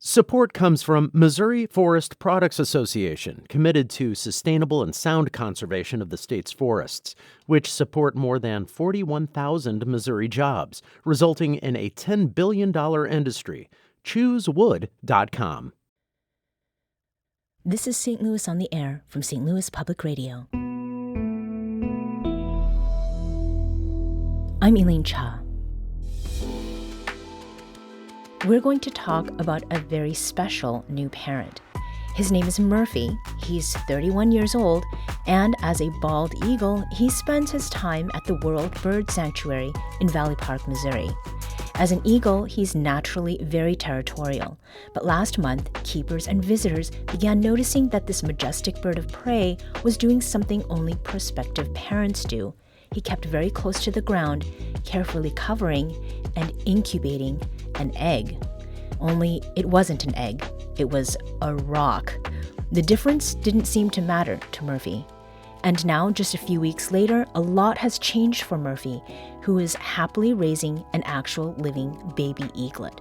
Support comes from Missouri Forest Products Association, committed to sustainable and sound conservation of the state's forests, which support more than 41,000 Missouri jobs, resulting in a $10 billion industry. ChooseWood.com. This is St. Louis on the Air from St. Louis Public Radio. I'm Elaine Cha. We're going to talk about a very special new parent. His name is Murphy. He's 31 years old, and as a bald eagle, he spends his time at the World Bird Sanctuary in Valley Park, Missouri. As an eagle, he's naturally very territorial. But last month, keepers and visitors began noticing that this majestic bird of prey was doing something only prospective parents do. He kept very close to the ground, carefully covering and incubating an egg. Only it wasn't an egg, it was a rock. The difference didn't seem to matter to Murphy. And now, just a few weeks later, a lot has changed for Murphy, who is happily raising an actual living baby eaglet.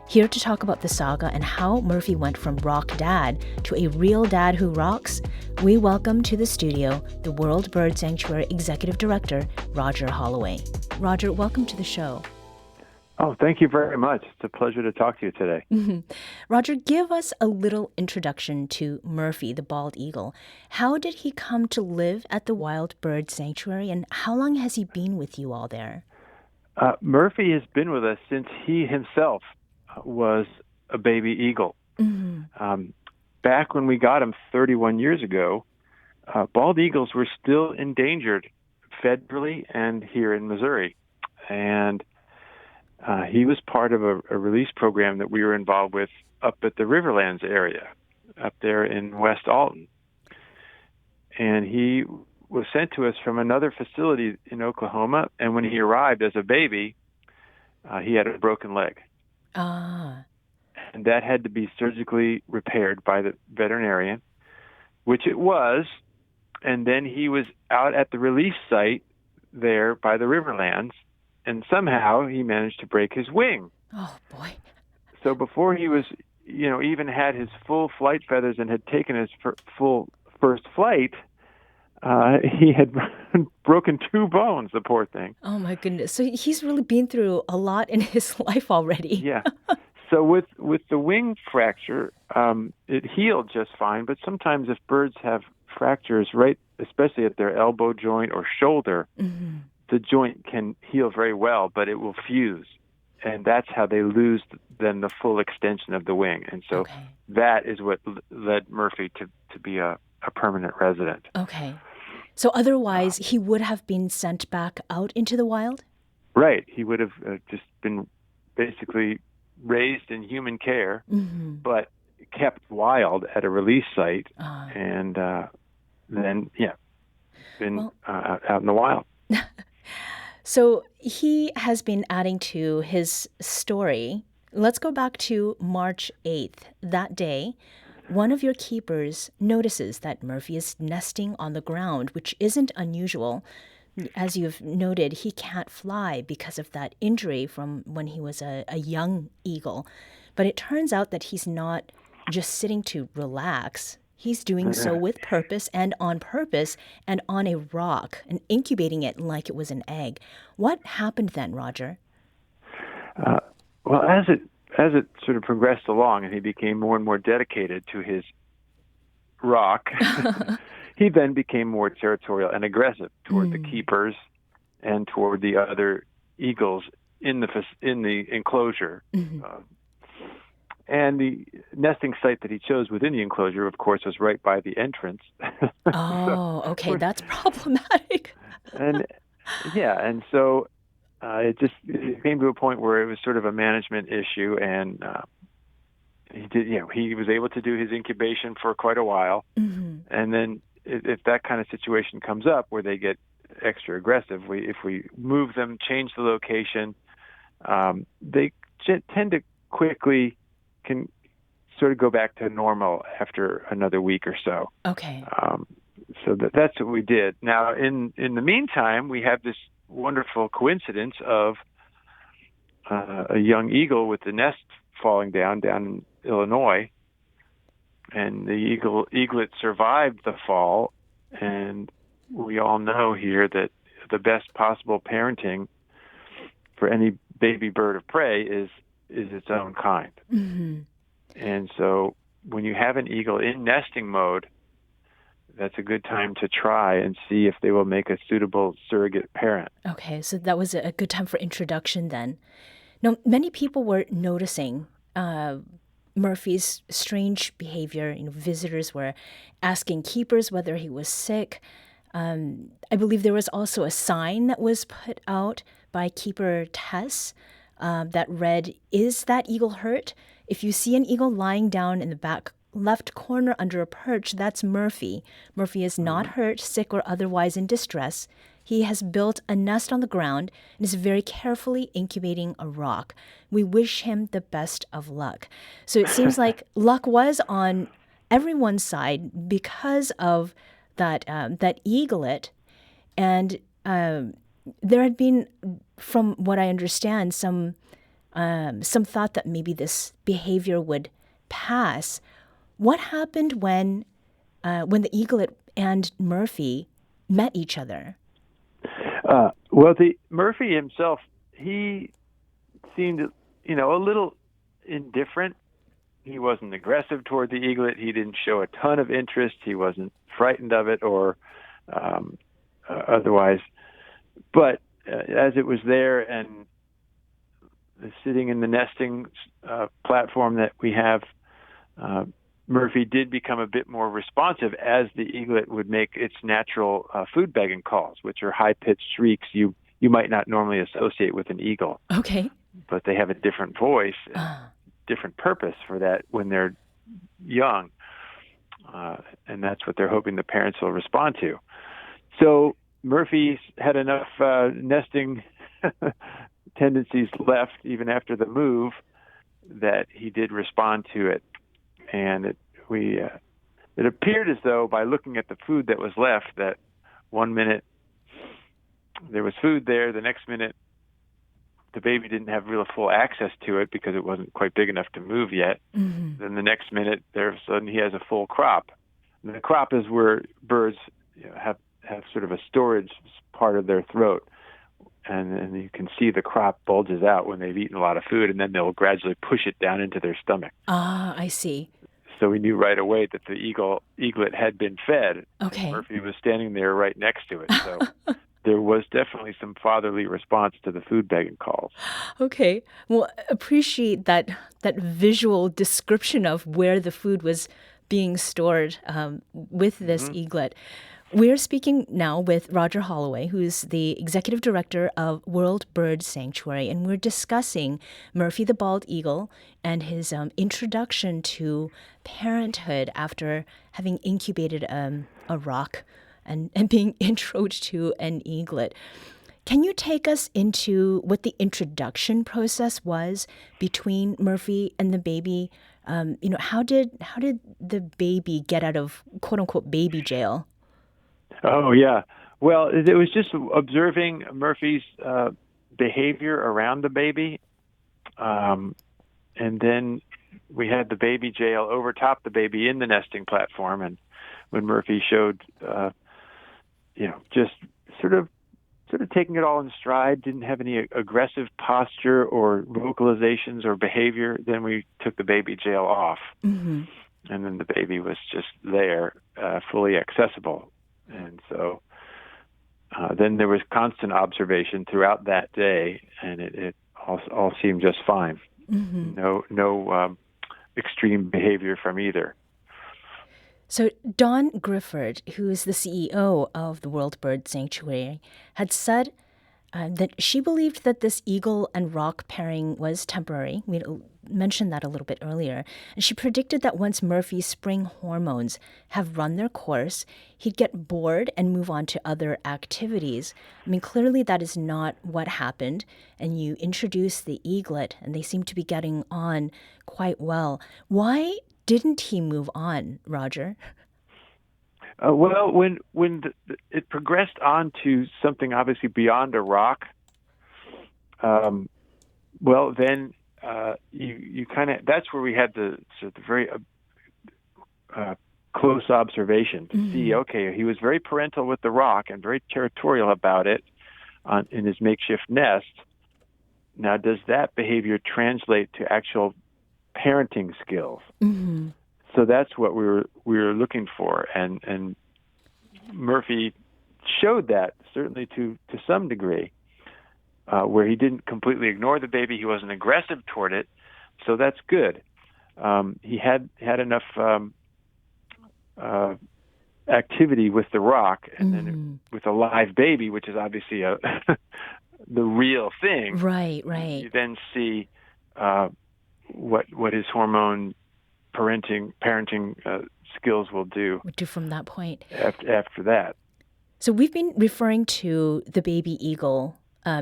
Here to talk about the saga and how Murphy went from rock dad to a real dad who rocks, we welcome to the studio the World Bird Sanctuary Executive Director, Roger Holloway. Roger, welcome to the show. Oh, thank you very much. It's a pleasure to talk to you today. Roger, give us a little introduction to Murphy, the bald eagle. How did he come to live at the Wild Bird Sanctuary, and how long has he been with you all there? Murphy has been with us since he himself was a baby eagle. Back when we got him 31 years ago, bald eagles were still endangered federally and here in Missouri. And he was part of a release program that we were involved with up at the Riverlands area, up there in West Alton. And he was sent to us from another facility in Oklahoma, and when he arrived as a baby, he had a broken leg. And that had to be surgically repaired by the veterinarian, which it was. And then he was out at the release site there by the Riverlands, and somehow he managed to break his wing. Oh, boy. So before he was, even had his full flight feathers and had taken his full first flight, he had broken 2 bones, the poor thing. Oh, my goodness. So he's really been through a lot in his life already. Yeah. So with the wing fracture, it healed just fine. But sometimes if birds have fractures, right, especially at their elbow joint or shoulder, the joint can heal very well, but it will fuse. And that's how they lose then the full extension of the wing. And so that is what led Murphy to be a permanent resident. Okay. So otherwise, he would have been sent back out into the wild? Right. He would have just been basically raised in human care, but kept wild at a release site, and then, been out in the wild. So he has been adding to his story. Let's go back to March 8th. That day, one of your keepers notices that Murphy is nesting on the ground, which isn't unusual. As you've noted, he can't fly because of that injury from when he was a young eagle. But it turns out that he's not just sitting to relax. He's doing so with purpose and on a rock and incubating it like it was an egg. What happened then, Roger? Well, as it sort of progressed along and he became more and more dedicated to his rock, he then became more territorial and aggressive toward the keepers and toward the other eagles in the enclosure. And the nesting site that he chose within the enclosure, of course, was right by the entrance. Okay, that's problematic. and so it came to a point where it was sort of a management issue, and he was able to do his incubation for quite a while, and then if that kind of situation comes up where they get extra aggressive, if we move them, change the location, they tend to quickly can sort of go back to normal after another week or so. Okay. So that's what we did. Now, in the meantime, we have this wonderful coincidence of a young eagle with the nest falling down in Illinois, and the eaglet survived the fall. And we all know here that the best possible parenting for any baby bird of prey is its own kind. Mm-hmm. And so when you have an eagle in nesting mode, that's a good time to try and see if they will make a suitable surrogate parent. Okay, so that was a good time for introduction then. Now, many people were noticing Murphy's strange behavior. Visitors were asking keepers whether he was sick. I believe there was also a sign that was put out by keeper Tess that read, "Is that eagle hurt? If you see an eagle lying down in the back left corner under a perch, that's Murphy. Murphy is not hurt, sick, or otherwise in distress. He has built a nest on the ground and is very carefully incubating a rock. We wish him the best of luck." So it seems like luck was on everyone's side because of that eaglet. And there had been, from what I understand, some thought that maybe this behavior would pass. What happened when the eaglet and Murphy met each other? Well, the Murphy himself, he seemed, a little indifferent. He wasn't aggressive toward the eaglet. He didn't show a ton of interest. He wasn't frightened of it or otherwise. But as it was there and sitting in the nesting platform that we have, Murphy did become a bit more responsive as the eaglet would make its natural food begging calls, which are high-pitched shrieks you might not normally associate with an eagle. Okay. But they have a different voice, different purpose for that when they're young. And that's what they're hoping the parents will respond to. So Murphy had enough nesting tendencies left, even after the move, that he did respond to it. And it appeared as though, by looking at the food that was left, that one minute there was food there, the next minute the baby didn't have real full access to it because it wasn't quite big enough to move yet. Mm-hmm. Then the next minute, suddenly he has a full crop. And the crop is where birds have sort of a storage part of their throat. And you can see the crop bulges out when they've eaten a lot of food, and then they'll gradually push it down into their stomach. Ah, I see. So we knew right away that the eaglet had been fed. Okay. Murphy was standing there right next to it. So there was definitely some fatherly response to the food begging calls. Okay. Well, appreciate that visual description of where the food was being stored with this eaglet. We're speaking now with Roger Holloway, who's the executive director of World Bird Sanctuary, and we're discussing Murphy the bald eagle and his introduction to parenthood after having incubated a rock and being introed to an eaglet. Can you take us into what the introduction process was between Murphy and the baby? How did the baby get out of quote unquote baby jail? Oh, yeah. Well, it was just observing Murphy's behavior around the baby. And then we had the baby jail overtop the baby in the nesting platform. And when Murphy showed, just sort of taking it all in stride, didn't have any aggressive posture or vocalizations or behavior, then we took the baby jail off. Mm-hmm. And then the baby was just there, fully accessible. And so then there was constant observation throughout that day, and it all seemed just fine. Mm-hmm. No extreme behavior from either. So Dawn Grifford, who is the CEO of the World Bird Sanctuary, had said that she believed that this eagle and rock pairing was temporary. We mentioned that a little bit earlier. And she predicted that once Murphy's spring hormones have run their course, he'd get bored and move on to other activities. I mean, clearly that is not what happened. And you introduce the eaglet, and they seem to be getting on quite well. Why didn't he move on, Roger? Well, when it progressed on to something obviously beyond a rock, then you kind of, that's where we had the very close observation to see, okay, he was very parental with the rock and very territorial about it in his makeshift nest. Now, does that behavior translate to actual parenting skills? Mm-hmm. So that's what we were looking for, and Murphy showed that, certainly to some degree, where he didn't completely ignore the baby. He wasn't aggressive toward it, so that's good. He had enough activity with the rock, and then with a live baby, which is obviously the real thing. Right. You then see what his hormone parenting skills will do. What do from that point? After that. So we've been referring to the baby eagle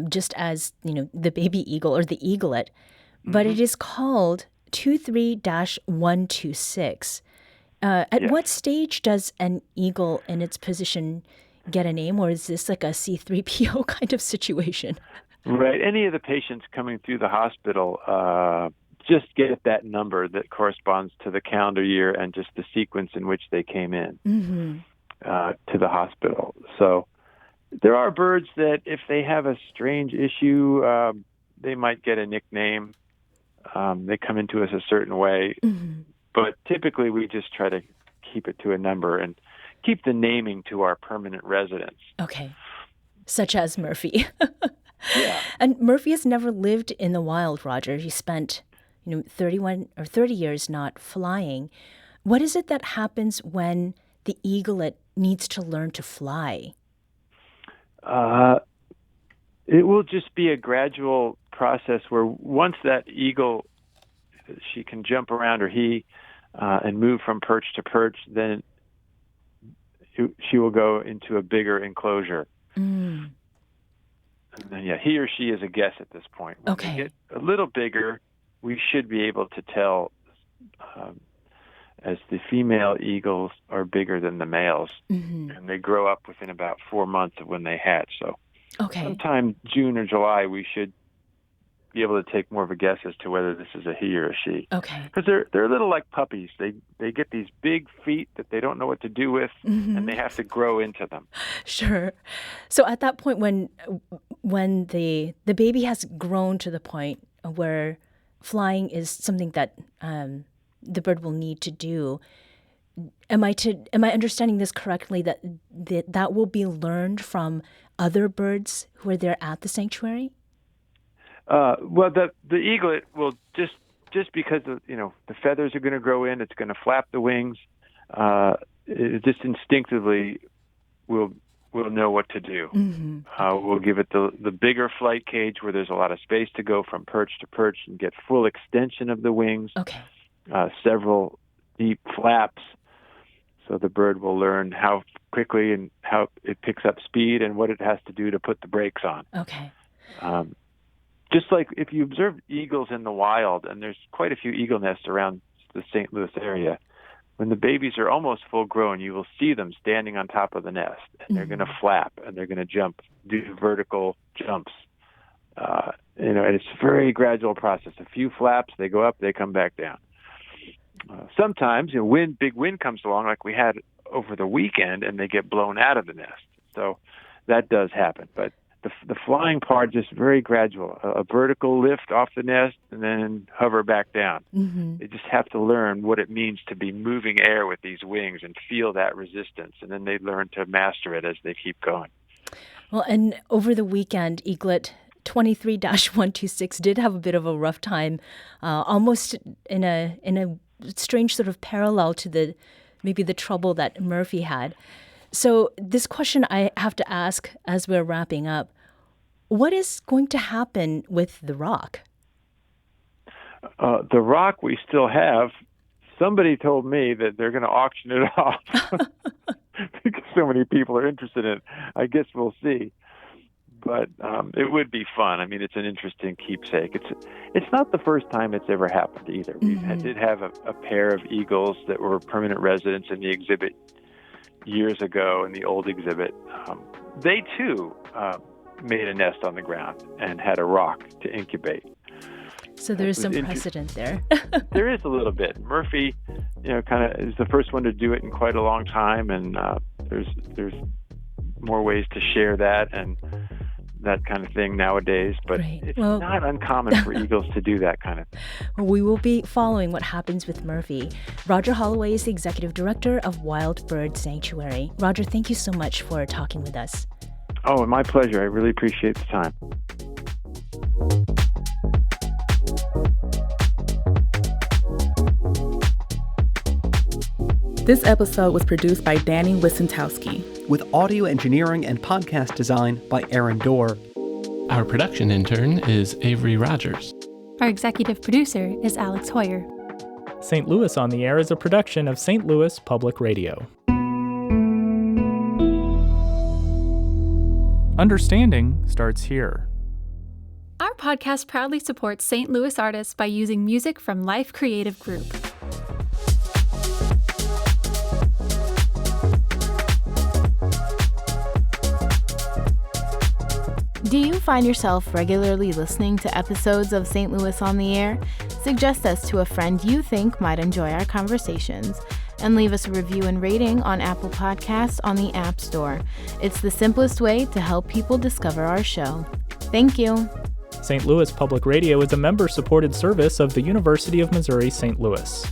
just as, the baby eagle or the eaglet, but it is called 23-126. At what stage does an eagle in its position get a name, or is this like a C-3PO kind of situation? Right. Any of the patients coming through the hospital just get that number that corresponds to the calendar year and just the sequence in which they came in to the hospital. So there are birds that if they have a strange issue, they might get a nickname. They come into us a certain way. But typically we just try to keep it to a number and keep the naming to our permanent residents. Okay. Such as Murphy. Yeah. And Murphy has never lived in the wild, Roger. He spent 31 or 30 years not flying. What is it that happens when the eaglet needs to learn to fly? It will just be a gradual process where once that eagle, she can jump around, or he, and move from perch to perch, then she will go into a bigger enclosure. And then, he or she is a guess at this point. When they get a little bigger, we should be able to tell, as the female eagles are bigger than the males, and they grow up within about 4 months of when they hatch. So sometime June or July, we should be able to take more of a guess as to whether this is a he or a she. Okay. Because they're a little like puppies. They get these big feet that they don't know what to do with, and they have to grow into them. Sure. So at that point, when the baby has grown to the point where flying is something that the bird will need to do, am I understanding this correctly, that will be learned from other birds who are there at the sanctuary? Well, the eaglet will just because the feathers are going to grow in, it's going to flap the wings. It just instinctively will know what to do. We'll give it the bigger flight cage where there's a lot of space to go from perch to perch and get full extension of the wings. Okay. Several deep flaps, so the bird will learn how quickly and how it picks up speed and what it has to do to put the brakes on. Okay. Just like if you observe eagles in the wild, and there's quite a few eagle nests around the St. Louis area, when the babies are almost full grown, you will see them standing on top of the nest, and they're going to flap, and they're going to jump, do vertical jumps. And it's a very gradual process. A few flaps, they go up, they come back down. Sometimes, big wind comes along, like we had over the weekend, and they get blown out of the nest. So that does happen, but the flying part just very gradual. A vertical lift off the nest and then hover back down. They just have to learn what it means to be moving air with these wings and feel that resistance, and then they learn to master it as they keep going. Well, and over the weekend, eaglet 23-126 did have a bit of a rough time, almost in a strange sort of parallel to maybe the trouble that Murphy had. So this question I have to ask as we're wrapping up: what is going to happen with the rock? The rock we still have. Somebody told me that they're going to auction it off because so many people are interested in it. I guess we'll see. But it would be fun. I mean, it's an interesting keepsake. It's not the first time it's ever happened either. We did have a pair of eagles that were permanent residents in the exhibit years ago, in the old exhibit. They too made a nest on the ground and had a rock to incubate. So there's some precedent there. There is a little bit. Murphy, kind of is the first one to do it in quite a long time, and there's more ways to share that and that kind of thing nowadays, but it's not uncommon for eagles to do that kind of thing. Well, we will be following what happens with Murphy. Roger Holloway is the executive director of Wild Bird Sanctuary. Roger, thank you so much for talking with us. Oh, my pleasure. I really appreciate the time. This episode was produced by Danny Wissentowski, with audio engineering and podcast design by Aaron Dorr. Our production intern is Avery Rogers. Our executive producer is Alex Hoyer. St. Louis on the Air is a production of St. Louis Public Radio. Understanding starts here. Our podcast proudly supports St. Louis artists by using music from Life Creative Group. Do you find yourself regularly listening to episodes of St. Louis on the Air? Suggest us to a friend you think might enjoy our conversations, and leave us a review and rating on Apple Podcasts on the App Store. It's the simplest way to help people discover our show. Thank you. St. Louis Public Radio is a member-supported service of the University of Missouri St. Louis.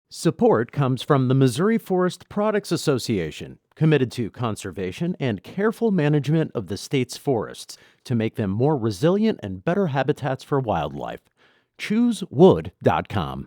Support comes from the Missouri Forest Products Association, committed to conservation and careful management of the state's forests to make them more resilient and better habitats for wildlife. ChooseWood.com